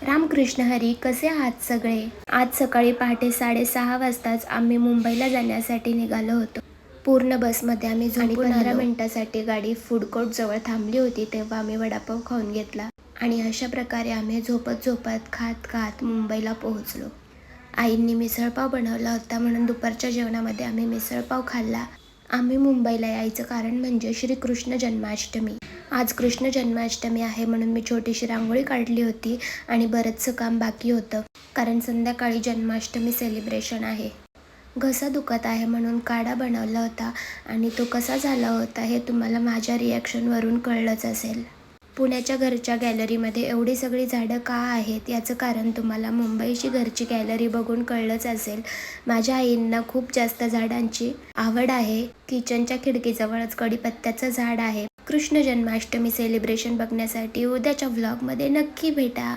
रामकृष्ण हरी, कसे आहात सगळे? आज सकाळी पहाटे 6:30 वाजताच आम्ही मुंबईला जाण्यासाठी निघालो होतो. पूर्ण बसमध्ये आम्ही झोपून 15 मिनिटासाठी गाडी फूड कोर्ट जवळ थांबली होती, तेव्हा आम्ही वडापाव खाऊन घेतला आणि अशा प्रकारे आम्ही झोपत खात मुंबईला पोहोचलो. आईंनी मिसळपाव बनवला होता म्हणून दुपारच्या जेवणामध्ये आम्ही मिसळपाव खाल्ला. आम्ही मुंबईला यायचं कारण म्हणजे श्रीकृष्ण जन्माष्टमी. आज कृष्ण जन्माष्टमी आहे म्हणून मी छोटीशी रांगोळी काढली होती आणि बरंचसं काम बाकी होतं, कारण संध्याकाळी जन्माष्टमी सेलिब्रेशन आहे. घसा दुखत आहे म्हणून काढा बनवला होता आणि तो कसा झाला होता हे तुम्हाला माझ्या रिॲक्शनवरून कळलंच असेल. पुण्याच्या घरच्या गॅलरीमध्ये एवढी सगळी झाडं का आहेत याचं कारण तुम्हाला मुंबईची घरची गॅलरी बघून कळलंच असेल. माझ्या आईंना खूप जास्त झाडांची आवड आहे. किचनच्या खिडकीजवळच कडीपत्त्याचं झाड आहे. कृष्ण जन्माष्टमी सेलिब्रेशन बघण्यासाठी उद्याच्या व्लॉगमध्ये नक्की भेटा.